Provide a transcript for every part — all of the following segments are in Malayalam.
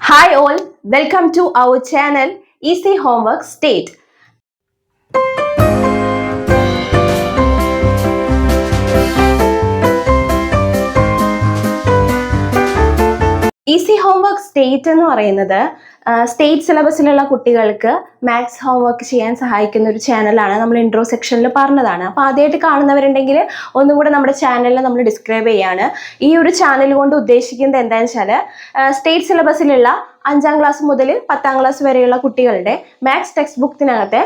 Hi all, welcome to our channel Easy Homework State. Easy homework state എന്ന് പറയുന്നത് സ്റ്റേറ്റ് സിലബസിലുള്ള കുട്ടികൾക്ക് മാത്സ് ഹോംവർക്ക് ചെയ്യാൻ സഹായിക്കുന്ന ഒരു ചാനലാണ്. നമ്മൾ ഇൻട്രോ സെക്ഷനിൽ പറഞ്ഞതാണ്. അപ്പോൾ ആദ്യമായിട്ട് കാണുന്നവരുണ്ടെങ്കിൽ ഒന്നും കൂടെ നമ്മുടെ ചാനലിൽ നമ്മൾ ഡിസ്ക്രൈബ് ചെയ്യാണ്. ഈ ഒരു ചാനൽ കൊണ്ട് ഉദ്ദേശിക്കുന്നത് എന്താണെന്ന് വെച്ചാൽ സ്റ്റേറ്റ് സിലബസിലുള്ള 5ാം ക്ലാസ് മുതൽ 10ാം ക്ലാസ് വരെയുള്ള കുട്ടികളുടെ മാത്സ് ടെക്സ്റ്റ് ബുക്കിനകത്തെ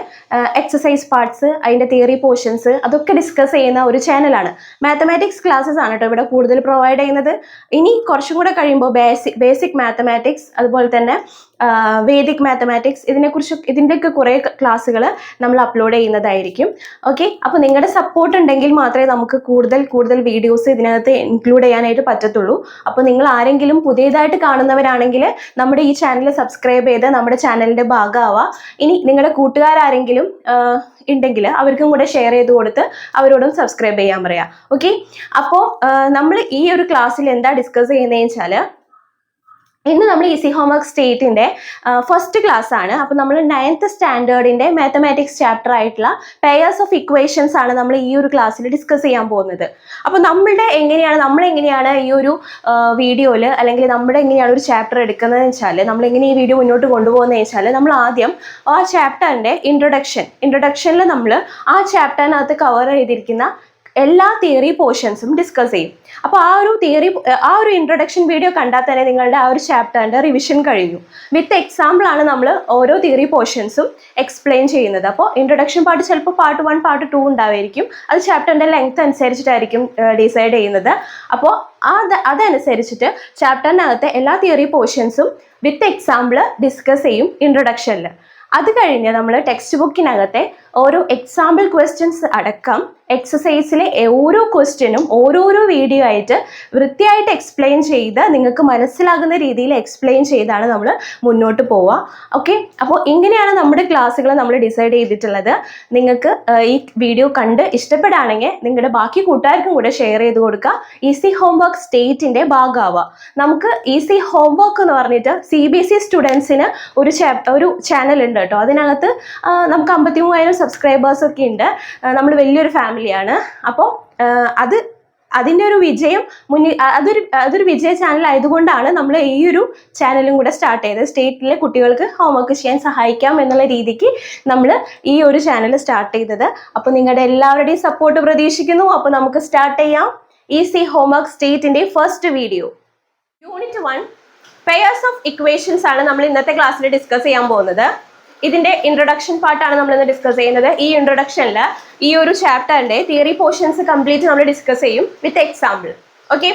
എക്സസൈസ് പാർട്സ്, അതിൻ്റെ തിയറി പോർഷൻസ് അതൊക്കെ ഡിസ്കസ് ചെയ്യുന്ന ഒരു ചാനലാണ്. മാത്തമാറ്റിക്സ് ക്ലാസ്സസ് ആണ് കേട്ടോ ഇവിടെ കൂടുതൽ പ്രൊവൈഡ് ചെയ്യുന്നത്. ഇനി കുറച്ചും കൂടെ കഴിയുമ്പോൾ ബേസിക് മാത്തമാറ്റിക്സ്, അതുപോലെ തന്നെ വേദിക് മാത്തമാറ്റിക്സ്, ഇതിൻ്റെയൊക്കെ കുറേ ക്ലാസ്സുകൾ നമ്മൾ അപ്ലോഡ് ചെയ്യുന്നതായിരിക്കും. ഓക്കെ, അപ്പോൾ നിങ്ങളുടെ സപ്പോർട്ട് ഉണ്ടെങ്കിൽ മാത്രമേ നമുക്ക് കൂടുതൽ വീഡിയോസ് ഇതിനകത്ത് ഇൻക്ലൂഡ് ചെയ്യാനായിട്ട് പറ്റത്തുള്ളൂ. അപ്പോൾ നിങ്ങൾ ആരെങ്കിലും പുതിയതായിട്ട് കാണുന്നവരാണെങ്കിൽ നമ്മുടെ ഈ ചാനൽ സബ്സ്ക്രൈബ് ചെയ്ത് നമ്മുടെ ചാനലിൻ്റെ ഭാഗമാവുക. ഇനി നിങ്ങളുടെ കൂട്ടുകാരാരെങ്കിലും ഉണ്ടെങ്കിൽ അവർക്കും കൂടെ ഷെയർ ചെയ്ത് കൊടുത്ത് അവരോടും സബ്സ്ക്രൈബ് ചെയ്യാൻ പറയാം. ഓക്കെ, അപ്പോൾ നമ്മൾ ഈ ഒരു ക്ലാസ്സിൽ എന്താ ഡിസ്കസ് ചെയ്യുന്നതെന്ന് വെച്ചാൽ ഇന്ന് നമ്മൾ ഈസി ഹോംവർക്ക് സ്റ്റേറ്റിൻ്റെ ഫസ്റ്റ് ക്ലാസ് ആണ്. അപ്പോൾ നമ്മൾ 9th സ്റ്റാൻഡേർഡിൻ്റെ മാത്തമാറ്റിക്സ് ചാപ്റ്റർ ആയിട്ടുള്ള പെയർസ് ഓഫ് ഇക്വേഷൻസ് ആണ് നമ്മൾ ഈ ഒരു ക്ലാസ്സിൽ ഡിസ്കസ് ചെയ്യാൻ പോകുന്നത്. അപ്പോൾ നമ്മളെങ്ങനെയാണ് ഈ ഒരു വീഡിയോയിൽ, അല്ലെങ്കിൽ എങ്ങനെയാണ് ഒരു ചാപ്റ്റർ എടുക്കുന്നതെന്ന് വെച്ചാൽ, നമ്മളെങ്ങനെ ഈ വീഡിയോ മുന്നോട്ട് കൊണ്ടുപോകുന്നതെന്ന് വെച്ചാൽ, നമ്മൾ ആദ്യം ആ ചാപ്റ്ററിൻ്റെ ഇൻട്രൊഡക്ഷനിൽ നമ്മൾ ആ ചാപ്റ്ററിനകത്ത് കവർ ചെയ്തിരിക്കുന്ന എല്ലാ തിയറി പോർഷൻസും ഡിസ്കസ് ചെയ്യും. അപ്പോൾ ആ ഒരു ഇൻട്രൊഡക്ഷൻ വീഡിയോ കണ്ടാൽ തന്നെ നിങ്ങളുടെ ആ ഒരു ചാപ്റ്ററിൻ്റെ റിവിഷൻ കഴിഞ്ഞു. വിത്ത് എക്സാമ്പിൾ ആണ് നമ്മൾ ഓരോ തിയറി പോർഷൻസും എക്സ്പ്ലെയിൻ ചെയ്യുന്നത്. അപ്പോൾ ഇൻട്രൊഡക്ഷൻ പാർട്ട് ചിലപ്പോൾ പാർട്ട് 1 പാർട്ട് 2 ഉണ്ടായിരിക്കും. അത് ചാപ്റ്ററിൻ്റെ ലെങ്ത് അനുസരിച്ചിട്ടായിരിക്കും ഡിസൈഡ് ചെയ്യുന്നത്. അപ്പോൾ അതനുസരിച്ചിട്ട് ചാപ്റ്ററിനകത്തെ എല്ലാ തിയറി പോർഷൻസും വിത്ത് എക്സാമ്പിൾ ഡിസ്കസ് ചെയ്യും ഇൻട്രൊഡക്ഷനിൽ. അത് കഴിഞ്ഞ് നമ്മൾ ടെക്സ്റ്റ് ബുക്കിനകത്തെ ഓരോ എക്സാമ്പിൾ ക്വസ്റ്റ്യൻസ് അടക്കം എക്സസൈസിലെ ഓരോ ക്വസ്റ്റ്യനും ഓരോരോ വീഡിയോ ആയിട്ട് വൃത്തിയായിട്ട് എക്സ്പ്ലെയിൻ ചെയ്ത് നിങ്ങൾക്ക് മനസ്സിലാകുന്ന രീതിയിൽ എക്സ്പ്ലെയിൻ ചെയ്താണ് നമ്മൾ മുന്നോട്ട് പോവുക. ഓക്കെ, അപ്പോൾ ഇങ്ങനെയാണ് നമ്മുടെ ക്ലാസ്സുകൾ നമ്മൾ ഡിസൈഡ് ചെയ്തിട്ടുള്ളത്. നിങ്ങൾക്ക് ഈ വീഡിയോ കണ്ട് ഇഷ്ടപ്പെടുകയാണെങ്കിൽ നിങ്ങളുടെ ബാക്കി കൂട്ടുകാർക്കും കൂടെ ഷെയർ ചെയ്ത് കൊടുക്കുക. ഈസി ഹോംവർക്ക് സ്റ്റേറ്റിൻ്റെ ഭാഗമാവുക. നമുക്ക് ഈസി ഹോംവർക്ക് എന്ന് പറഞ്ഞിട്ട് CBSE സ്റ്റുഡൻസിന് ഒരു ചാനൽ ഉണ്ട് കേട്ടോ. അതിനകത്ത് നമുക്ക് 53,000 സബ്സ്ക്രൈബേഴ്സ് ഒക്കെ ഉണ്ട്. നമ്മൾ വലിയൊരു ഫാമിലിയാണ്. അപ്പോൾ അതിൻ്റെ ഒരു വിജയം അതൊരു വിജയ ചാനൽ ആയതുകൊണ്ടാണ് നമ്മൾ ഈ ഒരു ചാനലും കൂടെ സ്റ്റാർട്ട് ചെയ്തത്. സ്റ്റേറ്റിലെ കുട്ടികൾക്ക് ഹോംവർക്ക് ചെയ്യാൻ സഹായിക്കാം എന്നുള്ള രീതിക്ക് നമ്മൾ ഈ ഒരു ചാനൽ സ്റ്റാർട്ട് ചെയ്തത്. അപ്പോൾ നിങ്ങളുടെ എല്ലാവരുടെയും സപ്പോർട്ട് പ്രതീക്ഷിക്കുന്നു. അപ്പോൾ നമുക്ക് സ്റ്റാർട്ട് ചെയ്യാം ഈസി ഹോംവർക്ക് സ്റ്റേറ്റിൻ്റെ first video. Unit 1 pairs of equations ആണ് നമ്മൾ ഇന്നത്തെ ക്ലാസ്സിൽ ഡിസ്കസ് ചെയ്യാൻ പോകുന്നത്. ഇതിന്റെ ഇൻട്രൊഡക്ഷൻ പാർട്ടാണ് നമ്മൾ ഇന്ന് ഡിസ്കസ് ചെയ്യുന്നത്. ഈ ഇൻട്രൊഡക്ഷനിൽ ഈ ഒരു ചാപ്റ്ററിന്റെ തിയറി പോർഷൻസ് കംപ്ലീറ്റ് നമ്മൾ ഡിസ്കസ് ചെയ്യും with example. Okay,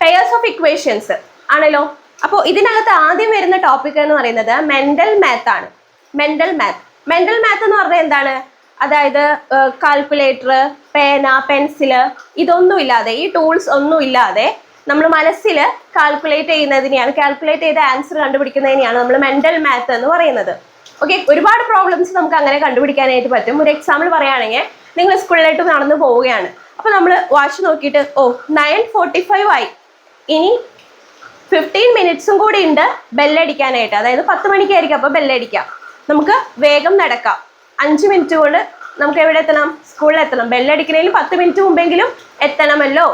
pairs of equations ആണല്ലോ. അപ്പോൾ ഇതിനകത്ത് ആദ്യം വരുന്ന ടോപ്പിക് എന്ന് പറയുന്നത് മെന്റൽ മാത്ത് ആണ്. മെന്റൽ മാത്ത് എന്ന് പറഞ്ഞാൽ എന്താണ്? അതായത് കാൽക്കുലേറ്റർ, പേന, പെൻസില് ഇതൊന്നും ഇല്ലാതെ, ഈ ടൂൾസ് ഒന്നും ഇല്ലാതെ നമ്മൾ മനസ്സിൽ കാൽക്കുലേറ്റ് ചെയ്ത് ആൻസർ കണ്ടുപിടിക്കുന്നതിനെയാണ് നമ്മൾ മെന്റൽ മാത്ത് എന്ന് പറയുന്നത്. ഓക്കെ, ഒരുപാട് പ്രോബ്ലംസ് നമുക്ക് അങ്ങനെ കണ്ടുപിടിക്കാനായിട്ട് പറ്റും. ഒരു എക്സാമ്പിൾ പറയുകയാണെങ്കിൽ, നിങ്ങൾ സ്കൂളിലേക്ക് നടന്നു പോവുകയാണ്. അപ്പോൾ നമ്മൾ വാച്ച് നോക്കിയിട്ട് 9:45 ആയി, ഇനി 15 മിനിറ്റ്സും കൂടി ഉണ്ട് ബെല്ലടിക്കാനായിട്ട്. അതായത് 10 മണിക്കായിരിക്കും അപ്പോൾ ബെല്ലടിക്കാം. നമുക്ക് വേഗം നടക്കാം. 5 മിനിറ്റ് കൊണ്ട് നമുക്ക് എവിടെ എത്തണം? സ്കൂളിൽ എത്തണം. ബെല്ലടിക്കുന്നതിന് 10 മിനിറ്റ് മുമ്പെങ്കിലും എത്തണമല്ലോ.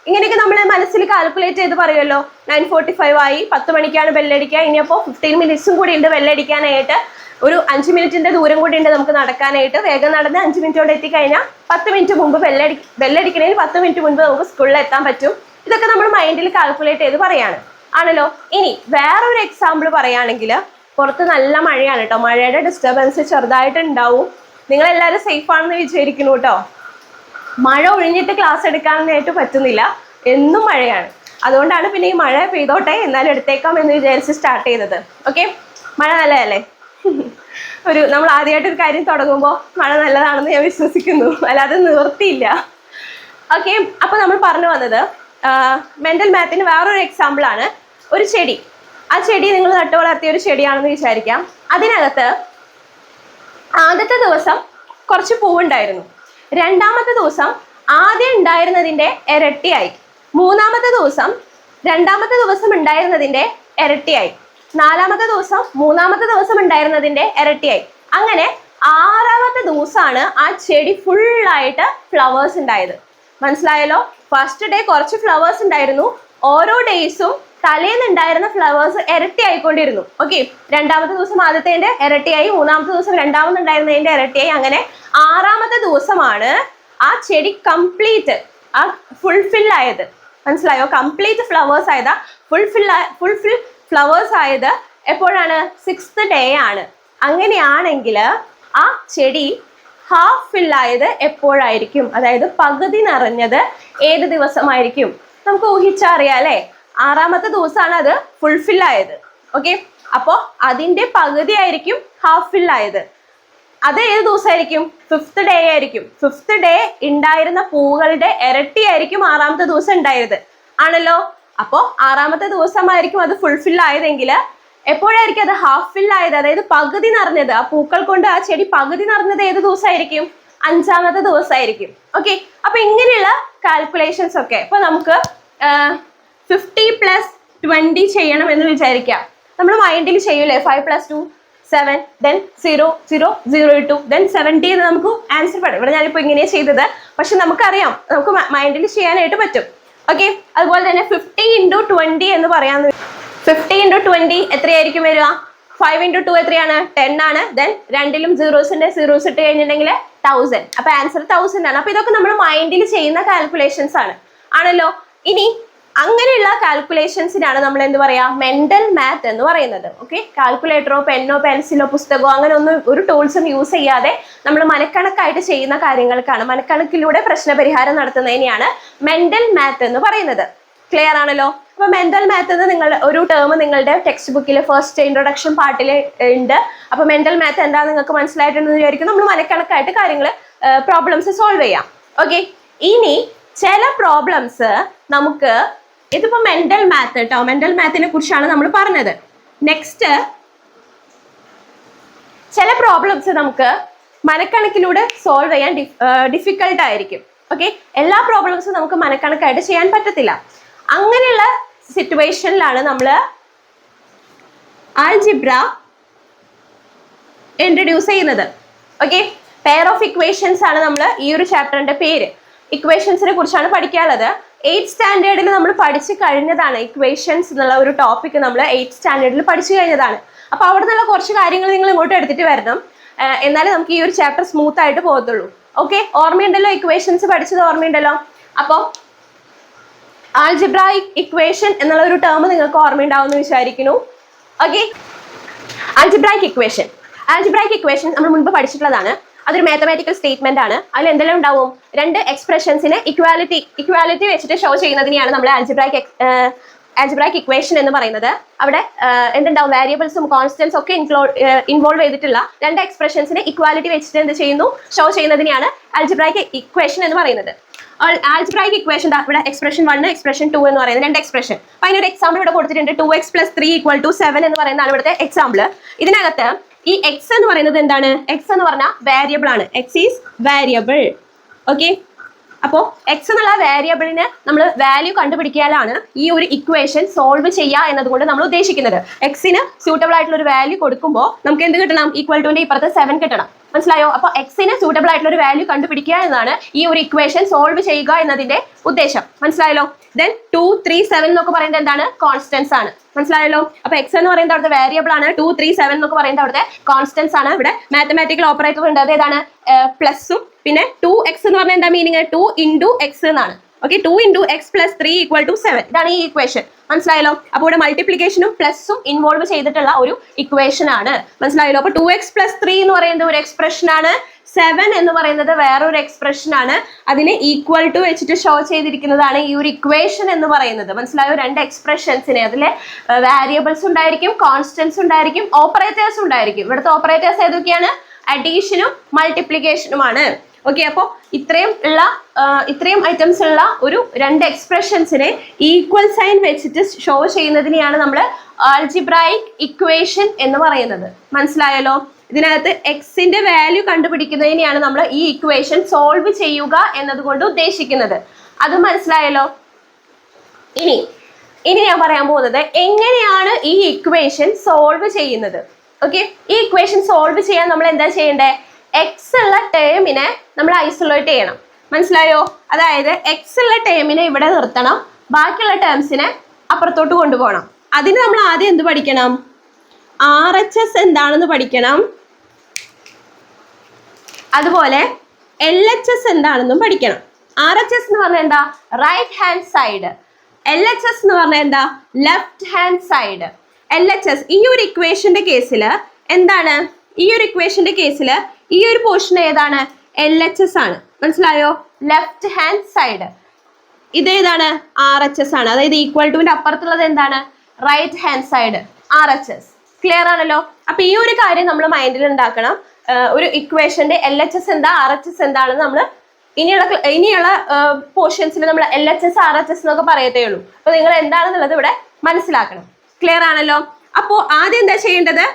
ഇങ്ങനെയൊക്കെ നമ്മൾ മനസ്സിൽ കാൽക്കുലേറ്റ് ചെയ്ത് പറയുമല്ലോ. 9:45 ആയി, 10 മണിക്കാണ് ബെല്ലടിക്കുക, ഇനിയപ്പോൾ 15 മിനിറ്റ്സും കൂടി ഉണ്ട് ബെല്ലടിക്കാനായിട്ട്. ഒരു 5 മിനിറ്റിന്റെ ദൂരം കൂടി ഉണ്ട് നമുക്ക് നടക്കാനായിട്ട്. വേഗം നടന്ന് 5 മിനിറ്റ് കൊണ്ട് എത്തിക്കഴിഞ്ഞാൽ 10 മിനിറ്റ് മുമ്പ് ബെല്ലടിക്കുന്നതിന് 10 മിനിറ്റ് മുൻപ് നമുക്ക് സ്കൂളിൽ എത്താൻ പറ്റും. ഇതൊക്കെ നമ്മൾ മൈൻഡിൽ കാൽക്കുലേറ്റ് ചെയ്ത് പറയാണ് ആണല്ലോ. ഇനി വേറൊരു എക്സാമ്പിൾ പറയുകയാണെങ്കിൽ, പുറത്ത് നല്ല മഴയാണ് കേട്ടോ. മഴയുടെ ഡിസ്റ്റർബൻസ് ചെറുതായിട്ട് ഉണ്ടാവും. നിങ്ങളെല്ലാവരും സേഫ് ആണെന്ന് വിചാരിക്കുന്നു കേട്ടോ. മഴ ഒഴിഞ്ഞിട്ട് ക്ലാസ് എടുക്കാനായിട്ട് പറ്റുന്നില്ല, എന്നും മഴയാണ്. അതുകൊണ്ടാണ് പിന്നെ ഈ മഴ പെയ്തോട്ടെ എന്നാലും എടുത്തേക്കാം എന്ന് വിചാരിച്ച് സ്റ്റാർട്ട് ചെയ്തത്. ഓക്കെ, മഴ നല്ലതല്ലേ? നമ്മൾ ആദ്യമായിട്ടൊരു കാര്യം തുടങ്ങുമ്പോൾ മഴ നല്ലതാണെന്ന് ഞാൻ വിശ്വസിക്കുന്നു, അല്ലാതെ നിവർത്തിയില്ല. ഓക്കെ, അപ്പോൾ നമ്മൾ പറഞ്ഞു വന്നത് മെന്റൽ മാത്തിന് വേറൊരു എക്സാമ്പിൾ ആണ് ഒരു ചെടി. ആ ചെടി നിങ്ങൾ നട്ടു വളർത്തിയ ഒരു ചെടിയാണെന്ന് വിചാരിക്കാം. അതിനകത്ത് ആദ്യത്തെ ദിവസം കുറച്ച് പൂവുണ്ടായിരുന്നു. രണ്ടാമത്തെ ദിവസം ആദ്യം ഉണ്ടായിരുന്നതിൻ്റെ ഇരട്ടിയായി. മൂന്നാമത്തെ ദിവസം രണ്ടാമത്തെ ദിവസം ഉണ്ടായിരുന്നതിൻ്റെ ഇരട്ടിയായി. 4ാമത്തെ ദിവസം 3ാമത്തെ ദിവസം ഉണ്ടായിരുന്നതിന്റെ ഇരട്ടിയായി. അങ്ങനെ 6ാമത്തെ ദിവസമാണ് ആ ചെടി ഫുള്ളായിട്ട് ഫ്ലവേഴ്സ് ഉണ്ടായത്. മനസ്സിലായല്ലോ? ഫസ്റ്റ് ഡേ കുറച്ച് ഫ്ലവേഴ്സ് ഉണ്ടായിരുന്നു. ഓരോ ഡേയ്സും തലേന്നുണ്ടായിരുന്ന ഫ്ലവേഴ്സ് ഇരട്ടിയായിക്കൊണ്ടിരുന്നു. ഓക്കെ, 2ാമത്തെ ദിവസം ആദ്യത്തേന്റെ ഇരട്ടിയായി, 3ാമത്തെ ദിവസം രണ്ടാമതുണ്ടായിരുന്നതിന്റെ ഇരട്ടിയായി. അങ്ങനെ 6ാമത്തെ ദിവസമാണ് ആ ചെടി കംപ്ലീറ്റ് ഫുൾഫിൽ ആയത്. മനസ്സിലായോ? കംപ്ലീറ്റ് ഫ്ലവേഴ്സ് ആയത്, ഫുൾഫിൽ ഫ്ലവേഴ്സ് ആയത് എപ്പോഴാണ്? 6th ഡേ ആണ്. അങ്ങനെയാണെങ്കിൽ ആ ചെടി ഹാഫ് ഫിൽ ആയത് എപ്പോഴായിരിക്കും? അതായത് പകുതി നിറഞ്ഞത് ഏത് ദിവസമായിരിക്കും? നമുക്ക് ഊഹിച്ചറിയാം അല്ലെ? 6ാമത്തെ ദിവസമാണ് അത് ഫുൾഫിൽ ആയത്. ഓക്കെ, അപ്പോ അതിന്റെ പകുതി ആയിരിക്കും ഹാഫ് ഫിൽ ആയത്. അത് ഏത് ദിവസമായിരിക്കും? 5th ഡേ ആയിരിക്കും. 5th ഡേ ഉണ്ടായിരുന്ന പൂകളുടെ ഇരട്ടിയായിരിക്കും 6ാമത്തെ ദിവസം ഉണ്ടായത്. ആണല്ലോ? അപ്പോ 6ാമത്തെ ദിവസമായിരിക്കും അത് ഫുൾഫിൽ ആയതെങ്കിൽ എപ്പോഴായിരിക്കും അത് ഹാഫ് ഫിൽ ആയത്? അതായത് പകുതി നിറഞ്ഞത്, ആ പൂക്കൾ കൊണ്ട് ആ ചെടി പകുതി നിറഞ്ഞത് ഏത് ദിവസമായിരിക്കും? 5ാമത്തെ ദിവസമായിരിക്കും. ഓക്കെ, അപ്പൊ ഇങ്ങനെയുള്ള കാൽക്കുലേഷൻസ് ഒക്കെ ഇപ്പൊ നമുക്ക് 50 + 20 ചെയ്യണം എന്ന് വിചാരിക്കാം. നമ്മൾ മൈൻഡിൽ ചെയ്യൂലേ? 5 + 2 7, then 0 0 0 2 then 70 എന്ന് നമുക്ക് ആൻസർ പറയാം. ഇവിടെ ഞാനിപ്പോ ഇങ്ങനെ ചെയ്തത്, പക്ഷെ നമുക്കറിയാം, നമുക്ക് മൈൻഡിൽ ചെയ്യാനായിട്ട് പറ്റും. ഓക്കെ, അതുപോലെ തന്നെ 50 × 20 എന്ന് പറയാന്ന്. 50 × 20 എത്രയായിരിക്കും വരിക? 5 × 2 എത്രയാണ്? 10 ആണ്. ദെൻ രണ്ടിലും സീറോസിന്റെ സീറോസ് ഇട്ട് കഴിഞ്ഞിട്ടുണ്ടെങ്കിൽ 1000. അപ്പൊ ആൻസർ 1000 ആണ്. അപ്പൊ ഇതൊക്കെ നമ്മൾ മൈൻഡിൽ ചെയ്യുന്ന കാൽക്കുലേഷൻസ് ആണ്. ആണല്ലോ? ഇനി അങ്ങനെയുള്ള കാൽക്കുലേഷൻസിനാണ് നമ്മൾ എന്ത് പറയാ? മെന്റൽ മാത്ത് എന്ന് പറയുന്നത്. ഓക്കെ, കാൽക്കുലേറ്ററോ പെന്നോ പെൻസിലോ പുസ്തകമോ അങ്ങനെ ഒന്നും ഒരു ടൂൾസും യൂസ് ചെയ്യാതെ നമ്മൾ മനക്കണക്കായിട്ട് ചെയ്യുന്ന കാര്യങ്ങൾക്കാണ്, മനക്കണക്കിലൂടെ പ്രശ്നപരിഹാരം നടത്തുന്നതിനെയാണ് മെന്റൽ മാത്ത് എന്ന് പറയുന്നത്. ക്ലിയർ ആണല്ലോ? അപ്പൊ മെന്റൽ മാത്ത് എന്ന് നിങ്ങൾ ഒരു ടേം നിങ്ങളുടെ ടെക്സ്റ്റ് ബുക്കിൽ ഫസ്റ്റ് ഇൻട്രൊഡക്ഷൻ പാർട്ടിൽ ഉണ്ട്. അപ്പൊ മെന്റൽ മാത്ത് എന്താ നിങ്ങൾക്ക് മനസ്സിലായിട്ടുണ്ടെന്ന് വിചാരിക്കും. നമ്മൾ മനക്കണക്കായിട്ട് കാര്യങ്ങൾ പ്രോബ്ലംസ് സോൾവ് ചെയ്യാം. ഓക്കെ, ഇനി ചില പ്രോബ്ലംസ് നമുക്ക്, ഇതിപ്പോ മെന്റൽ മാത്ത് കേട്ടോ, മെന്റൽ മാത്തിനെ കുറിച്ചാണ് നമ്മൾ പറഞ്ഞത്. നെക്സ്റ്റ്, ചില പ്രോബ്ലംസ് നമുക്ക് മനക്കണക്കിലൂടെ സോൾവ് ചെയ്യാൻ ഡിഫിക്കൽട്ട് ആയിരിക്കും. ഓക്കെ, എല്ലാ പ്രോബ്ലംസും നമുക്ക് മനക്കണക്കായിട്ട് ചെയ്യാൻ പറ്റത്തില്ല. അങ്ങനെയുള്ള സിറ്റുവേഷനിലാണ് നമ്മൾ ആൽജിബ്ര ഇൻട്രൊഡ്യൂസ് ചെയ്യുന്നത്. ഓക്കെ, പെയർ ഓഫ് ഇക്വേഷൻസ് ആണ് നമ്മൾ ഈ ഒരു ചാപ്റ്ററിന്റെ പേര്. ഇക്വേഷൻസിനെ കുറിച്ചാണ് പഠിക്കാനുള്ളത്. 8th സ്റ്റാൻഡേർഡിൽ നമ്മൾ പഠിച്ചു കഴിഞ്ഞതാണ്. ഇക്വേഷൻസ് എന്നുള്ള ഒരു ടോപ്പിക് നമ്മൾ 8th സ്റ്റാൻഡേർഡിൽ പഠിച്ചു കഴിഞ്ഞതാണ്. അപ്പൊ അവിടെ നിന്നുള്ള കുറച്ച് കാര്യങ്ങൾ നിങ്ങൾ ഇങ്ങോട്ട് എടുത്തിട്ട് വരണം, എന്നാലേ നമുക്ക് ഈ ഒരു ചാപ്റ്റർ സ്മൂത്ത് ആയിട്ട് പോകത്തുള്ളൂ. ഓക്കെ, ഓർമ്മയുണ്ടല്ലോ? ഇക്വേഷൻസ് പഠിച്ചത് ഓർമ്മയുണ്ടല്ലോ? അപ്പോൾ ആൽജിബ്രായിക് ഇക്വേഷൻ എന്നുള്ള ഒരു ടേം നിങ്ങൾക്ക് ഓർമ്മയുണ്ടാവുമെന്ന് വിചാരിക്കുന്നു. ഓക്കെ, ആൽജിബ്രായിക് ഇക്വേഷൻ നമ്മൾ മുൻപ് പഠിച്ചിട്ടുള്ളതാണ്. അതൊരു മാത്തമാറ്റിക്കൽ സ്റ്റേറ്റ്മെന്റ് ആണ്. അതിൽ എന്തെല്ലാം ഉണ്ടാവും? രണ്ട് എക്സ്പ്രഷൻസിനെ ഇക്വാലിറ്റി വെച്ചിട്ട് ഷോ ചെയ്യുന്നതിനെയാണ് നമ്മൾ ആൽജിബ്രായിക് ഇക്വേഷൻ എന്ന് പറയുന്നത്. അവിടെ എന്തുണ്ടാവും? വേരിയബിൾസും കോൺസ്റ്റൻസും ഒക്കെ ഇൻവോൾവ് ചെയ്തിട്ടുള്ള രണ്ട് എക്സ്പ്രഷൻസിനെ ഇക്വാലിറ്റി വെച്ചിട്ട് എന്ത് ചെയ്യുന്നു? ഷോ ചെയ്യുന്നതിനെയാണ് ആൽജിബ്രായിക് ഇക്വേഷൻ എന്ന് പറയുന്നത്. ആൽജിബ്രായിക് ഇക്വേഷൻ ഇവിടെ എക്സ്പ്രഷൻ 1, എക്സ്പ്രഷൻ 2 എന്ന് പറയുന്നത് രണ്ട് എക്സ്പ്രഷൻ. അപ്പൊ അതിനൊരു എക്സാമ്പിൾ ഇവിടെ കൊടുത്തിട്ടുണ്ട്. 2x + 3 = 7 എന്ന് പറയുന്നതാണ് ഇവിടുത്തെ എക്സാമ്പിൾ. ഇതിനകത്ത് ഈ എക്സ് എന്ന് പറയുന്നത് എന്താണ്? എക്സ് എന്ന് പറഞ്ഞാൽ വേരിയബിൾ ആണ്. X is variable. ഓക്കെ, അപ്പോൾ എക്സ് എന്നുള്ള വേരിയബിളിന് നമ്മൾ വാല്യൂ കണ്ടുപിടിക്കാനാണ് ഈ ഒരു ഇക്വേഷൻ സോൾവ് ചെയ്യുക എന്നതുകൊണ്ട് നമ്മൾ ഉദ്ദേശിക്കുന്നത്. എക്സിന് സ്യൂട്ടബിൾ ആയിട്ടുള്ള ഒരു വാല്യൂ കൊടുക്കുമ്പോൾ നമുക്ക് എന്ത് കിട്ടണം? = ഇപ്പുറത്ത് 7 കിട്ടണം. മനസ്സിലായോ? അപ്പൊ എക്സിന് സൂട്ടബിൾ ആയിട്ടുള്ള ഒരു വാല്യൂ കണ്ടുപിടിക്കുക എന്നതാണ് ഈ ഒരു ഇക്വേഷൻ സോൾവ് ചെയ്യുക എന്നതിന്റെ ഉദ്ദേശം. മനസ്സിലായല്ലോ? ദെൻ 2, 3, 7 എന്നൊക്കെ പറയുന്നത് എന്താണ്? കോൺസ്റ്റൻസ് ആണ്. മനസ്സിലായല്ലോ? അപ്പൊ എക്സ് എന്ന് പറയുന്നത് അവിടുത്തെ വേരിയബിൾ ആണ്. 2, 3, 7 എന്നൊക്കെ പറയുന്നത് അവിടുത്തെ കോൺസ്റ്റൻസ് ആണ്. ഇവിടെ മാത്തമാറ്റിക്കൽ ഓപ്പറേറ്റർ ഉണ്ട്. അത് ഏതാണ്? പ്ലസും പിന്നെ 2x എന്ന് പറഞ്ഞാൽ എന്താ മീനിങ്? 2 × x എന്നാണ്. Okay, 2 × x + 3 = 7. ഇതാണ് ഈ ഇക്വേഷൻ. മനസ്സിലായല്ലോ? അപ്പോൾ ഇവിടെ മൾട്ടിപ്ലിക്കേഷനും പ്ലസും ഇൻവോൾവ് ചെയ്തിട്ടുള്ള ഒരു ഇക്വേഷൻ ആണ്. മനസ്സിലായല്ലോ? അപ്പൊ 2x + 3 എന്ന് പറയുന്നത് ഒരു എക്സ്പ്രഷൻ ആണ്. 7 എന്ന് പറയുന്നത് വേറൊരു എക്സ്പ്രഷൻ ആണ്. അതിനെ ഈക്വൽ ടു വെച്ചിട്ട് ഷോ ചെയ്തിരിക്കുന്നതാണ് ഈ ഒരു ഇക്വേഷൻ എന്ന് പറയുന്നത്. മനസ്സിലായോ? രണ്ട് എക്സ്പ്രഷൻസിനെ, അതിലെ വേരിയബിൾസ് ഉണ്ടായിരിക്കും, കോൺസ്റ്റൻസ് ഉണ്ടായിരിക്കും, ഓപ്പറേറ്റേഴ്സ് ഉണ്ടായിരിക്കും. ഇവിടുത്തെ ഓപ്പറേറ്റേഴ്സ് ഏതൊക്കെയാണ്? അഡീഷനും മൾട്ടിപ്ലിക്കേഷനുമാണ്. ഓക്കെ, അപ്പോൾ ഇത്രയും ഐറ്റംസ് ഉള്ള ഒരു രണ്ട് എക്സ്പ്രഷൻസിനെ ഈക്വൽ സൈൻ വെച്ചിട്ട് ഷോ ചെയ്യുന്നതിനെയാണ് നമ്മൾ ആൽജിബ്രായിക് ഇക്വേഷൻ എന്ന് പറയുന്നത്. മനസ്സിലായല്ലോ? ഇതിനകത്ത് എക്സിന്റെ വാല്യൂ കണ്ടുപിടിക്കുന്നതിനെയാണ് നമ്മൾ ഈ ഇക്വേഷൻ സോൾവ് ചെയ്യുക എന്നതുകൊണ്ട് ഉദ്ദേശിക്കുന്നത്. അത് മനസ്സിലായല്ലോ? ഇനി ഇനി ഞാൻ പറയാൻ പോകുന്നത് എങ്ങനെയാണ് ഈ ഇക്വേഷൻ സോൾവ് ചെയ്യുന്നത്. ഓക്കെ, ഈ ഇക്വേഷൻ സോൾവ് ചെയ്യാൻ നമ്മൾ എന്താ ചെയ്യേണ്ടത്? എക്സ് ഉള്ള ടേമിനെ നമ്മൾ ഐസൊലേറ്റ് ചെയ്യണം. മനസ്സിലായോ? അതായത് എക്സ് ഉള്ള ടേമിനെ ഇവിടെ നിർത്തണം, ബാക്കിയുള്ള ടേംസിനെ അപ്പുറത്തോട്ട് കൊണ്ടുപോകണം. അതിന് നമ്മൾ ആദ്യം എന്ത് പഠിക്കണം? RHS എന്താണെന്ന് പഠിക്കണം. അതുപോലെ LHS എന്താണെന്നും പഠിക്കണം. RHS എന്ന് പറഞ്ഞാൽ എന്താ? Right hand side. LHS എന്ന് പറഞ്ഞാൽ എന്താ? Left hand side. LHS ഈ ഒരു ഇക്വേഷന്റെ കേസിൽ എന്താണ്? ഈ ഒരു ഇക്വേഷന്റെ കേസിൽ ഈ ഒരു പോർഷൻ ഏതാണ്? LHS ആണ്. മനസ്സിലായോ? Left hand side. ഇതേതാണ്? RHS ആണ്. അതായത് ഈക്വൽ ടുവിന്റെ അപ്പുറത്തുള്ളത് എന്താണ്? Right hand side, RHS. Clear ആണല്ലോ? അപ്പൊ ഈ ഒരു കാര്യം നമ്മൾ മൈൻഡിൽ ഉണ്ടാക്കണം. ഒരു ഇക്വേഷന്റെ LHS എന്താ RHS എന്താണെന്ന് നമ്മൾ ഇനിയുള്ള പോർഷൻസിൽ നമ്മൾ LHS RHS എന്നൊക്കെ പറയത്തേ ഉള്ളൂ. അപ്പൊ നിങ്ങൾ എന്താണെന്നുള്ളത് ഇവിടെ മനസ്സിലാക്കണം. ക്ലിയർ ആണല്ലോ? അപ്പോൾ ആദ്യം എന്താ ചെയ്യേണ്ടത്?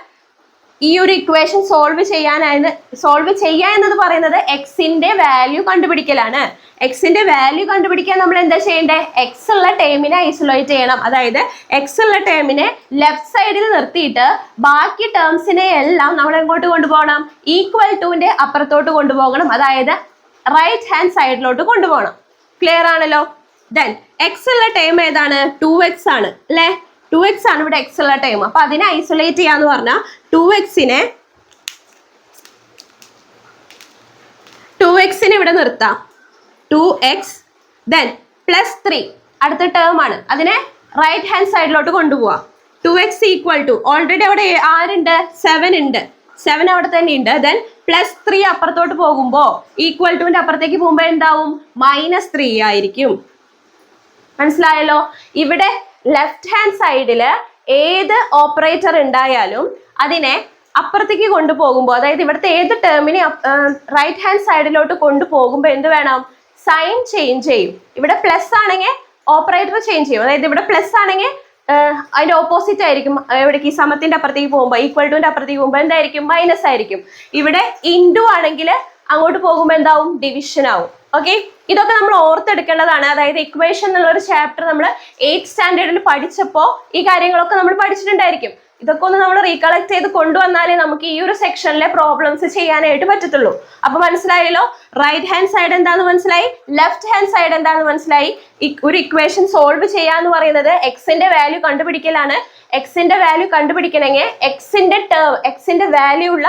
ഈ ഒരു ഇക്വേഷൻ സോൾവ് ചെയ്യുക എന്നത് പറയുന്നത് എക്സിന്റെ വാല്യൂ കണ്ടുപിടിക്കലാണ്. എക്സിന്റെ വാല്യൂ കണ്ടുപിടിക്കാൻ നമ്മൾ എന്താ ചെയ്യേണ്ടത്? എക്സ് ഉള്ള ടേമിനെ ഐസൊലേറ്റ് ചെയ്യണം. അതായത് എക്സ് ഉള്ള ടേമിനെ ലെഫ്റ്റ് സൈഡിൽ നിർത്തിയിട്ട് ബാക്കി ടേംസിനെ എല്ലാം നമ്മൾ എങ്ങോട്ട് കൊണ്ടുപോകണം? ഈക്വൽ ടുവിന്റെ അപ്പുറത്തോട്ട് കൊണ്ടുപോകണം. അതായത് റൈറ്റ് ഹാൻഡ് സൈഡിലോട്ട് കൊണ്ടുപോകണം. ക്ലിയർ ആണല്ലോ? ദെൻ എക്സ് ഉള്ള ടേം ഏതാണ്? 2x ആണ് അല്ലേ? 2x ആണ് ഇവിടെ എക്സ് ഉള്ള ടൈം. അപ്പൊ അതിനെ ഐസൊലേറ്റ് ചെയ്യാന്ന് പറഞ്ഞാൽ 2xനെ ഇവിടെ നിർത്താം. 2x ദെൻ +3 അടുത്ത ടേം ആണ്. അതിനെ റൈറ്റ് ഹാൻഡ് സൈഡിലോട്ട് കൊണ്ടുപോവാം. 2x ഈക്വൽ ടു ഓൾറെഡി അവിടെ ആരുണ്ട്? 7 ഉണ്ട്. 7 അവിടെ തന്നെ ഉണ്ട്. ദെൻ +3 അപ്പുറത്തോട്ട് പോകുമ്പോൾ ഈക്വൽ ടുവിന്റെ അപ്പുറത്തേക്ക് പോകുമ്പോൾ എന്താവും? -3 ആയിരിക്കും. മനസ്സിലായല്ലോ? ഇവിടെ ലെഫ്റ്റ് ഹാൻഡ് സൈഡിൽ ഏത് ഓപ്പറേറ്റർ ഉണ്ടായാലും അതിനെ അപ്പുറത്തേക്ക് കൊണ്ടുപോകുമ്പോൾ, അതായത് ഇവിടുത്തെ ഏത് ടേമിനെ റൈറ്റ് ഹാൻഡ് സൈഡിലോട്ട് കൊണ്ടുപോകുമ്പോൾ എന്ത് വേണം? സൈൻ ചേഞ്ച് ചെയ്യും. ഇവിടെ പ്ലസ് ആണെങ്കിൽ ഓപ്പറേറ്റർ ചേഞ്ച് ചെയ്യും. അതായത് ഇവിടെ പ്ലസ് ആണെങ്കിൽ അതിന്റെ ഓപ്പോസിറ്റ് ആയിരിക്കും. എവിടേക്ക്? സമത്തിന്റെ അപ്പുറത്തേക്ക് പോകുമ്പോൾ, ഈക്വൽ ടുവിന്റെ അപ്പുറത്തേക്ക് പോകുമ്പോൾ എന്തായിരിക്കും? മൈനസ് ആയിരിക്കും. ഇവിടെ ഇൻഡു ആണെങ്കിൽ അങ്ങോട്ട് പോകുമ്പോൾ എന്താവും? ഡിവിഷൻ ആവും. ഓക്കെ, ഇതൊക്കെ നമ്മൾ ഓർത്തെടുക്കേണ്ടതാണ്. അതായത് ഇക്വേഷൻ എന്നുള്ള ഒരു ചാപ്റ്റർ നമ്മൾ 8th സ്റ്റാൻഡേർഡിൽ പഠിച്ചപ്പോൾ ഈ കാര്യങ്ങളൊക്കെ നമ്മൾ പഠിച്ചിട്ടുണ്ടായിരിക്കും. ഇതൊക്കെ ഒന്ന് നമ്മൾ റീകളക്ട് ചെയ്ത് കൊണ്ടുവന്നാലേ നമുക്ക് ഈ ഒരു സെക്ഷനിലെ പ്രോബ്ലംസ് ചെയ്യാനായിട്ട് പറ്റത്തുള്ളൂ. അപ്പൊ മനസ്സിലായല്ലോ? റൈറ്റ് ഹാൻഡ് സൈഡ് എന്താന്ന് മനസ്സിലായി, ലെഫ്റ്റ് ഹാൻഡ് സൈഡ് എന്താന്ന് മനസ്സിലായി. ഒരു ഇക്വേഷൻ സോൾവ് ചെയ്യാന്ന് പറയുന്നത് എക്സിന്റെ വാല്യൂ കണ്ടുപിടിക്കലാണ്. എക്സിന്റെ വാല്യൂ കണ്ടുപിടിക്കണമെങ്കിൽ എക്സിന്റെ വാല്യൂ ഉള്ള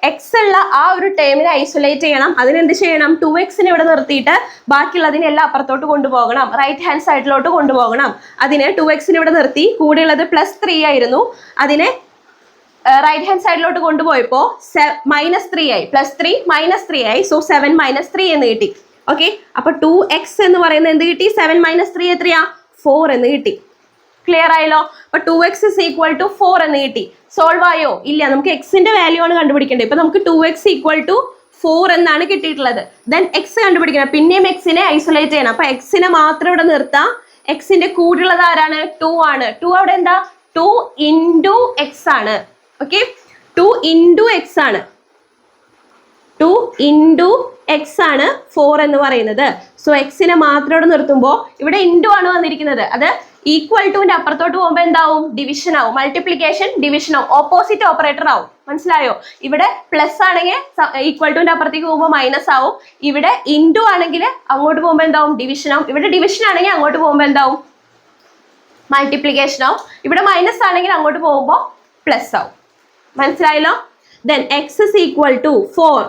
എക്സ് ഉള്ള ആ ഒരു ടേമിനെ ഐസൊലേറ്റ് ചെയ്യണം. അതിനെന്ത് ചെയ്യണം? 2xനെ ഇവിടെ നിർത്തിയിട്ട് ബാക്കിയുള്ളതിനെല്ലാം അപ്പുറത്തോട്ട് കൊണ്ടുപോകണം, റൈറ്റ് ഹാൻഡ് സൈഡിലോട്ട് കൊണ്ടുപോകണം. അതിന് 2xനെ ഇവിടെ നിർത്തി, കൂടെയുള്ളത് +3 ആയിരുന്നു. അതിനെ റൈറ്റ് ഹാൻഡ് സൈഡിലോട്ട് കൊണ്ടുപോയപ്പോൾ -3 ആയി. +3 -3 ആയി. സോ 7 - 3 എന്ന് കിട്ടി. ഓക്കെ, അപ്പൊ 2x എന്ന് പറയുന്നത് എന്ത് കിട്ടി? 7 - 3 എത്രയാ? 4 എന്ന് കിട്ടി. ക്ലിയർ ആയല്ലോ? അപ്പൊ 2x = 4 എന്ന് കിട്ടി. സോൾവ് ആയോ? ഇല്ല, നമുക്ക് എക്സിന്റെ വാല്യൂ ആണ് കണ്ടുപിടിക്കേണ്ടത്. ഇപ്പൊ നമുക്ക് 2x = 4 എന്നാണ് കിട്ടിയിട്ടുള്ളത്. ദെൻ എക്സ് കണ്ടുപിടിക്കണം. പിന്നെയും എക്സിനെ ഐസൊലേറ്റ് ചെയ്യണം. അപ്പൊ എക്സിനെ മാത്രം ഇവിടെ നിർത്താം. എക്സിന്റെ കൂടുള്ളത് ആരാണ്? 2 ആണ്. 2 അവിടെ എന്താ? 2 × x ആണ്. ഓക്കെ, 2 × x ആണ്. 2 × x ആണ് 4 എന്ന് പറയുന്നത്. സോ എക്സിനെ മാത്രം ഇവിടെ നിർത്തുമ്പോൾ ഇവിടെ ഇൻഡു ആണ് വന്നിരിക്കുന്നത്. അത് ഈക്വൽ ടുവിന്റെ അപ്പുറത്തോട്ട് പോകുമ്പോൾ എന്താവും? ഡിവിഷൻ ആവും. മൾട്ടിപ്ലിക്കേഷൻ ഡിവിഷൻ ആവും. ഓപ്പോസിറ്റ് ഓപ്പറേറ്റർ ആവും. മനസ്സിലായോ? ഇവിടെ പ്ലസ് ആണെങ്കിൽ ഈക്വൽ ടുവിന്റെ അപ്പുറത്തേക്ക് പോകുമ്പോൾ മൈനസ് ആവും. ഇവിടെ ഇൻഡു ആണെങ്കിൽ അങ്ങോട്ട് പോകുമ്പോൾ എന്താവും? ഡിവിഷൻ ആവും. ഇവിടെ ഡിവിഷൻ ആണെങ്കിൽ അങ്ങോട്ട് പോകുമ്പോൾ എന്താവും? മൾട്ടിപ്ലിക്കേഷൻ ആവും. ഇവിടെ മൈനസ് ആണെങ്കിൽ അങ്ങോട്ട് പോകുമ്പോൾ പ്ലസ് ആവും. മനസ്സിലായല്ലോ? Then X = 4.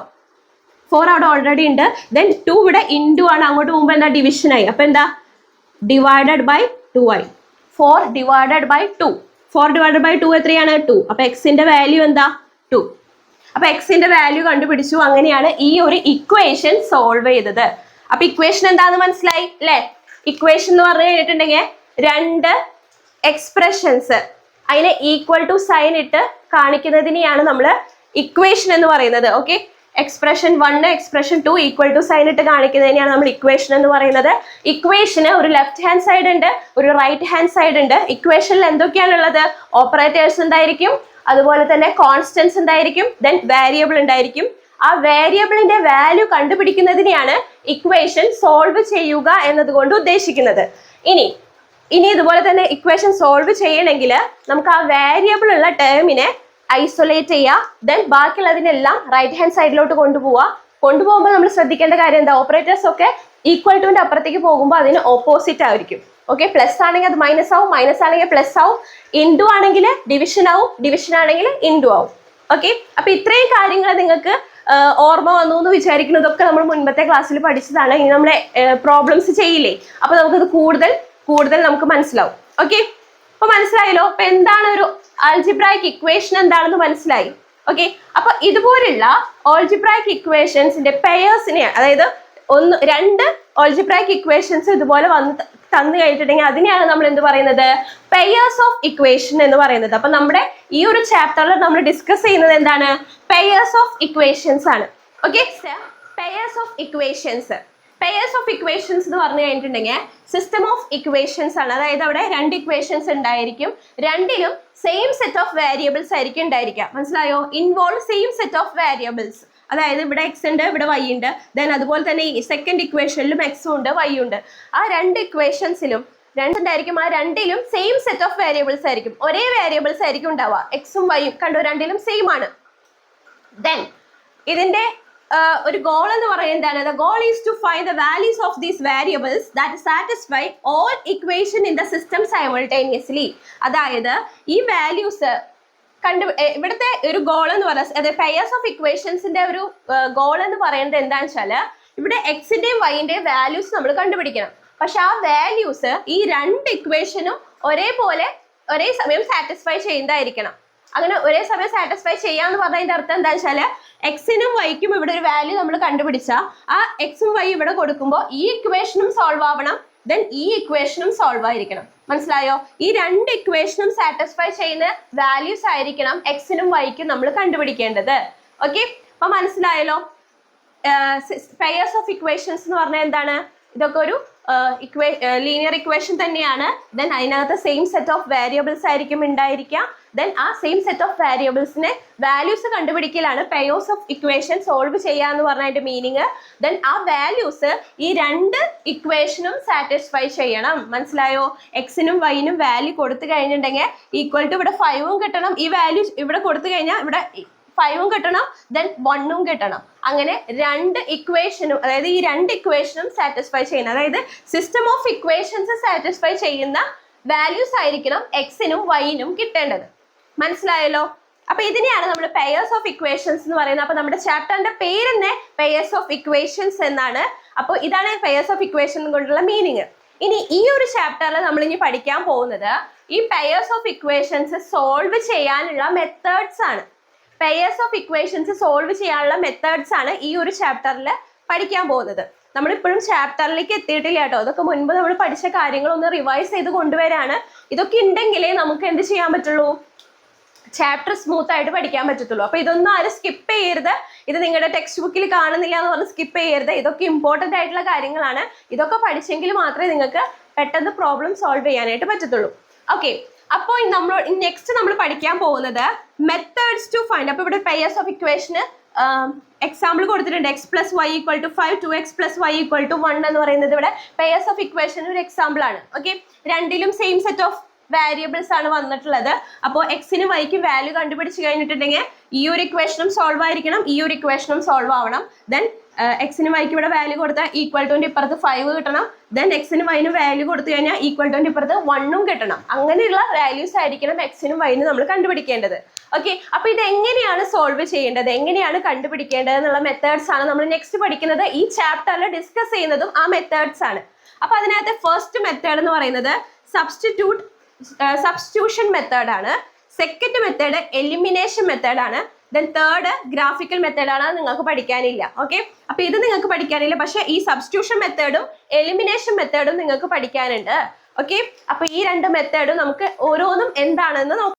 4 അവിടെ ഓൾറെഡി ഉണ്ട്. ദെൻ 2 ഇവിടെ ഇൻഡു ആണ്, അങ്ങോട്ട് പോകുമ്പോൾ എന്താ? ഡിവിഷൻ ആയി. അപ്പൊ എന്താ? ഡിവൈഡഡ് ബൈ 2 ആയി. 4 ഡിവൈഡഡ് ബൈ 2. 4 ഡിവൈഡഡ് ബൈ 2 എത്രയാണ്? 2. അപ്പൊ എക്സിന്റെ വാല്യൂ എന്താ? 2. അപ്പൊ എക്സിന്റെ വാല്യൂ കണ്ടുപിടിച്ചു. അങ്ങനെയാണ് ഈ ഒരു ഇക്വേഷൻ സോൾവ് ചെയ്തത്. അപ്പൊ ഇക്വേഷൻ എന്താന്ന് മനസ്സിലായി അല്ലേ? ഇക്വേഷൻ എന്ന് പറഞ്ഞു കഴിഞ്ഞിട്ടുണ്ടെങ്കിൽ 2 എക്സ്പ്രഷൻസ് അതിനെ ഈക്വൽ ടു സൈൻ ഇട്ട് കാണിക്കുന്നതിനെയാണ് നമ്മൾ ഇക്വേഷൻ എന്ന് പറയുന്നത്. Okay, expression 1 expression 2 equal to sign ഇട്ട് കാണിക്കുന്നതിനെയാണ് നമ്മൾ ഇക്വേഷൻ എന്ന് പറയുന്നത്. ഇക്വേഷന് ഒരു ലെഫ്റ്റ് ഹാൻഡ് സൈഡ് ഉണ്ട്, ഒരു റൈറ്റ് ഹാൻഡ് സൈഡ് ഉണ്ട്. ഇക്വേഷനിൽ എന്തൊക്കെയാണുള്ളത്? ഓപ്പറേറ്റേഴ്സ് ഉണ്ടായിരിക്കും, അതുപോലെ തന്നെ കോൺസ്റ്റൻസ് ഉണ്ടായിരിക്കും, ദെൻ വേരിയബിൾ ഉണ്ടായിരിക്കും. ആ വേരിയബിളിന്റെ വാല്യൂ കണ്ടുപിടിക്കുന്നതിനെയാണ് ഇക്വേഷൻ സോൾവ് ചെയ്യുക എന്നതുകൊണ്ട് ഉദ്ദേശിക്കുന്നത്. ഇനി ഇനി ഇതുപോലെ തന്നെ ഇക്വേഷൻ സോൾവ് ചെയ്യണമെങ്കിൽ നമുക്ക് ആ വേരിയബിൾ ഉള്ള ടേമിനെ ഐസൊലേറ്റ് ചെയ്യുക, ദെൻ ബാക്കിയുള്ളതിനെല്ലാം റൈറ്റ് ഹാൻഡ് സൈഡിലോട്ട് കൊണ്ടുപോകുമ്പോൾ നമ്മൾ ശ്രദ്ധിക്കേണ്ട കാര്യം എന്താ, ഓപ്പറേറ്റേഴ്സ് ഒക്കെ ഈക്വൽ ടുവിന്റെ അപ്പുറത്തേക്ക് പോകുമ്പോൾ അതിന് ഓപ്പോസിറ്റ് ആയിരിക്കും. ഓക്കെ, പ്ലസ് ആണെങ്കിൽ അത് മൈനസ് ആവും, മൈനസ് ആണെങ്കിൽ പ്ലസ് ആവും, ഇൻഡു ആണെങ്കിൽ ഡിവിഷൻ ആവും, ഡിവിഷൻ ആണെങ്കിൽ ഇൻഡു ആവും. ഓക്കെ, അപ്പൊ ഇത്രയും കാര്യങ്ങൾ നിങ്ങൾക്ക് ഓർമ്മ വന്നു എന്ന് വിചാരിക്കുന്നു. ഇതൊക്കെ നമ്മൾ മുൻപത്തെ ക്ലാസ്സിൽ പഠിച്ചതാണ്. ഇനി നമ്മളെ പ്രോബ്ലംസ് ചെയ്യില്ലേ, അപ്പൊ നമുക്കിത് കൂടുതൽ നമുക്ക് മനസ്സിലാവും. ഓക്കെ, അപ്പൊ മനസ്സിലായല്ലോ. അപ്പൊ എന്താണ് ഒരു ആൾജിബ്രായിക് ഇക്വേഷൻ എന്താണെന്ന് മനസ്സിലായി. ഓക്കെ, അപ്പൊ ഇതുപോലുള്ള ആൾജിബ്രായിക് ഇക്വേഷൻസിന്റെ പെയേഴ്സിനെ, അതായത് രണ്ട് ആൾജിബ്രായിക് ഇക്വേഷൻസ് ഇതുപോലെ തന്നു കഴിഞ്ഞിട്ടുണ്ടെങ്കിൽ അതിനെയാണ് നമ്മൾ എന്ത് പറയുന്നത്, പെയേഴ്സ് ഓഫ് ഇക്വേഷൻ എന്ന് പറയുന്നത്. അപ്പൊ നമ്മുടെ ഈ ഒരു ചാപ്റ്ററിൽ നമ്മൾ ഡിസ്കസ് ചെയ്യുന്നത് എന്താണ്, പെയേഴ്സ് ഓഫ് ഇക്വേഷൻസ് ആണ്. ഓക്കെ, പെയേഴ്സ് ഓഫ് ഇക്വേഷൻസ് എന്ന് പറഞ്ഞു കഴിഞ്ഞിട്ടുണ്ടെങ്കിൽ സിസ്റ്റം ഓഫ് ഇക്വേഷൻസ് ആണ്. അതായത് അവിടെ രണ്ട് ഇക്വേഷൻസ് ഉണ്ടായിരിക്കും, രണ്ടിലും സെയിം സെറ്റ് ഓഫ് വേരിയബിൾസ് ആയിരിക്കും ഉണ്ടായിരിക്കുക. മനസ്സിലായോ? Involve same set of variables. അതായത് ഇവിടെ എക്സ് ഉണ്ട്, ഇവിടെ വൈ ഉണ്ട്. ദെൻ അതുപോലെ തന്നെ ഈ സെക്കൻഡ് ഇക്വേഷനിലും എക്സും ഉണ്ട്, വൈ ഉണ്ട്. ആ രണ്ട് ഇക്വേഷൻസിലും രണ്ടുണ്ടായിരിക്കും, ആ രണ്ടിലും സെയിം സെറ്റ് ഓഫ് വേരിയബിൾസ് ആയിരിക്കും, ഒരേ വേരിയബിൾസ് ആയിരിക്കും ഉണ്ടാവുക. എക്സും വൈയും കണ്ടു, രണ്ടിലും സെയിം ആണ്. ദെൻ ഇതിന്റെ ഒരു ഗോൾ എന്ന് പറയുന്നത് എന്താണ്, the goal is to find the values of these variables that satisfy all equation in the system simultaneously. അതായത് ഈ വാല്യൂസ് ഇവിടുത്തെ ഒരു ഗോൾ എന്ന് പറയുന്നത്, അതായത് പെയേഴ്സ് ഓഫ് ഇക്വേഷൻസിന്റെ ഒരു ഗോൾ എന്ന് പറയുന്നത് എന്താണെന്ന് വെച്ചാല് ഇവിടെ എക്സിന്റെയും വൈന്റെയും വാല്യൂസ് നമ്മൾ കണ്ടുപിടിക്കണം. പക്ഷെ ആ വാല്യൂസ് ഈ രണ്ട് ഇക്വേഷനും ഒരേ സമയം സാറ്റിസ്ഫൈ ചെയ്യുന്നതായിരിക്കണം. അങ്ങനെ ഒരേ സമയം സാറ്റിസ്ഫൈ ചെയ്യാന്ന് പറഞ്ഞതിന്റെ അർത്ഥം എന്താ വെച്ചാല് എക്സിനും വൈക്കും ഇവിടെ ഒരു വാല്യൂ നമ്മൾ കണ്ടുപിടിച്ചാൽ ആ എക്സും വൈ ഇവിടെ കൊടുക്കുമ്പോൾ ഈ ഇക്വേഷനും സോൾവ് ആവണം, ദെൻ ഈ ഇക്വേഷനും സോൾവ് ആയിരിക്കണം. മനസ്സിലായോ? ഈ രണ്ട് ഇക്വേഷനും സാറ്റിസ്ഫൈ ചെയ്യുന്ന വാല്യൂസ് ആയിരിക്കണം എക്സിനും വൈക്കും നമ്മൾ കണ്ടുപിടിക്കേണ്ടത്. ഓക്കെ, അപ്പൊ മനസ്സിലായല്ലോ. പെയേഴ്സ് ഓഫ് ഇക്വേഷൻസ് എന്ന് പറഞ്ഞാൽ എന്താണ്, ഇതൊക്കെ ഒരു ലീനിയർ ഇക്വേഷൻ തന്നെയാണ്. ദെൻ അതിനകത്ത് സെയിം സെറ്റ് ഓഫ് വേരിയബിൾസ് ആയിരിക്കും ഉണ്ടായിരിക്കുക. ദെൻ ആ സെയിം സെറ്റ് ഓഫ് വേരിയബിൾസിനെ വാല്യൂസ് കണ്ടുപിടിക്കലാണ് പെയേഴ്സ് ഓഫ് ഇക്വേഷൻ സോൾവ് ചെയ്യുക എന്ന് പറഞ്ഞതിന്റെ മീനിങ്. ദെൻ ആ വാല്യൂസ് ഈ രണ്ട് ഇക്വേഷനും സാറ്റിസ്ഫൈ ചെയ്യണം. മനസ്സിലായോ? എക്സിനും വൈനും വാല്യൂ കൊടുത്തു കഴിഞ്ഞിട്ടുണ്ടെങ്കിൽ ഈക്വൽ ടു ഇവിടെ 5ഉം കിട്ടണം, ഈ വാല്യൂ ഇവിടെ കൊടുത്തു കഴിഞ്ഞാൽ ഇവിടെ 5ഉം കിട്ടണം, ദെൻ 1ഉം കിട്ടണം. അങ്ങനെ രണ്ട് ഇക്വേഷനും, അതായത് ഈ രണ്ട് ഇക്വേഷനും സാറ്റിസ്ഫൈ ചെയ്യുന്ന, അതായത് സിസ്റ്റം ഓഫ് ഇക്വേഷൻസ് സാറ്റിസ്ഫൈ ചെയ്യുന്ന വാല്യൂസ് ആയിരിക്കണം എക്സിനും വൈനും കിട്ടേണ്ടത്. മനസ്സിലായല്ലോ? അപ്പൊ ഇതിനെയാണ് നമ്മൾ പെയേഴ്സ് ഓഫ് ഇക്വേഷൻസ് എന്ന് പറയുന്നത്. അപ്പൊ നമ്മുടെ ചാപ്റ്ററിന്റെ പേര് തന്നെ പെയേഴ്സ് ഓഫ് ഇക്വേഷൻസ് എന്നാണ്. അപ്പോൾ ഇതാണ് പെയേഴ്സ് ഓഫ് ഇക്വേഷൻ കൊണ്ടുള്ള മീനിങ്. ഇനി ഈ ഒരു ചാപ്റ്ററിൽ നമ്മൾ ഇനി പഠിക്കാൻ പോകുന്നത് ഈ പെയേഴ്സ് ഓഫ് ഇക്വേഷൻസ് സോൾവ് ചെയ്യാനുള്ള മെത്തേഡ്സ് ആണ്. പെയേഴ്സ് ഓഫ് ഇക്വേഷൻസ് സോൾവ് ചെയ്യാനുള്ള മെത്തേഡ്സ് ആണ് ഈ ഒരു ചാപ്റ്ററിൽ പഠിക്കാൻ പോകുന്നത്. നമ്മളിപ്പോഴും ചാപ്റ്ററിലേക്ക് എത്തിയിട്ടില്ല കേട്ടോ. ഇതൊക്കെ മുൻപ് നമ്മൾ പഠിച്ച കാര്യങ്ങളൊന്ന് റിവൈസ് ചെയ്ത് കൊണ്ടുവരാണ്. ഇതൊക്കെ ഉണ്ടെങ്കിലേ നമുക്ക് എന്ത് ചെയ്യാൻ പറ്റുള്ളൂ, ചാപ്റ്റർ സ്മൂത്ത് ആയിട്ട് പഠിക്കാൻ പറ്റത്തുള്ളൂ. അപ്പൊ ഇതൊന്നും ആരും സ്കിപ്പ് ചെയ്യരുത്. ഇത് നിങ്ങളുടെ ടെക്സ്റ്റ് ബുക്കിൽ കാണുന്നില്ല എന്ന് പറഞ്ഞ് സ്കിപ്പ് ചെയ്യരുത്. ഇതൊക്കെ ഇമ്പോർട്ടന്റ് ആയിട്ടുള്ള കാര്യങ്ങളാണ്. ഇതൊക്കെ പഠിച്ചെങ്കിൽ മാത്രമേ നിങ്ങൾക്ക് പെട്ടെന്ന് പ്രോബ്ലം സോൾവ് ചെയ്യാനായിട്ട് പറ്റത്തുള്ളൂ. ഓക്കെ, അപ്പോൾ നെക്സ്റ്റ് നമ്മൾ പഠിക്കാൻ പോകുന്നത് മെത്തേഡ്സ് ടു ഫൈൻഡ്. അപ്പൊ ഇവിടെ പെയേഴ്സ് ഓഫ് ഇക്വേഷന് എക്സാമ്പിൾ കൊടുത്തിട്ടുണ്ട്. X plus y equal to 5, 2x plus y equal to 1 എന്ന് പറയുന്നത് ഇവിടെ പെയേഴ്സ് ഓഫ് ഇക്വേഷൻ ഒരു എക്സാമ്പിൾ ആണ്. ഓക്കെ, രണ്ടിലും സെയിം സെറ്റ് ഓഫ് വേരിയബിൾസ് ആണ് വന്നിട്ടുള്ളത്. അപ്പോൾ എക്സിനും വൈക്കും വാല്യൂ കണ്ടുപിടിച്ച് കഴിഞ്ഞിട്ടുണ്ടെങ്കിൽ ഈ ഒരു ഇക്വേഷനും സോൾവ് ആയിരിക്കണം, ഈ ഒരു ഇക്വേഷനും സോൾവ് ആവണം. ദെൻ എക്സിനും വൈക്കും ഇവിടെ വാല്യൂ കൊടുത്താൽ ഈക്വൽ ടുവിന്റെ ഇപ്പുറത്ത് 5 കിട്ടണം. ദെൻ എക്സിനും വൈനും വാല്യൂ കൊടുത്തു കഴിഞ്ഞാൽ ഈക്വൽ ടുവിന്റെ ഇപ്പുറത്ത് 1ഉം കിട്ടണം. അങ്ങനെയുള്ള വാല്യൂസ് ആയിരിക്കണം എക്സിനും വൈനും നമ്മൾ കണ്ടുപിടിക്കേണ്ടത്. ഓക്കെ, അപ്പൊ ഇത് എങ്ങനെയാണ് സോൾവ് ചെയ്യേണ്ടത്, എങ്ങനെയാണ് കണ്ടുപിടിക്കേണ്ടത് എന്നുള്ള മെത്തേഡ്സ് ആണ് നമ്മൾ നെക്സ്റ്റ് പഠിക്കുന്നത്. ഈ ചാപ്റ്ററിൽ ഡിസ്കസ് ചെയ്യുന്നതും ആ മെത്തേഡ്സ് ആണ്. അപ്പൊ അതിനകത്ത് ഫസ്റ്റ് മെത്തേഡ് എന്ന് പറയുന്നത് സബ്സ്റ്റിറ്റ്യൂഷൻ മെത്തേഡ് ആണ്. സെക്കൻഡ് മെത്തേഡ് എലിമിനേഷൻ മെത്തേഡ് ആണ്. ദെൻ തേർഡ് ഗ്രാഫിക്കൽ മെത്തേഡ് ആണ്. നിങ്ങൾക്ക് പഠിക്കാനില്ല. ഓക്കെ, അപ്പൊ ഇത് നിങ്ങൾക്ക് പഠിക്കാനില്ല, പക്ഷെ ഈ സബ്സ്റ്റിറ്റ്യൂഷൻ മെത്തേഡും എലിമിനേഷൻ മെത്തേഡും നിങ്ങൾക്ക് പഠിക്കാനുണ്ട്. ഓക്കെ, അപ്പൊ ഈ രണ്ട് മെത്തേഡും നമുക്ക് ഓരോന്നും എന്താണെന്ന് നോക്കാം.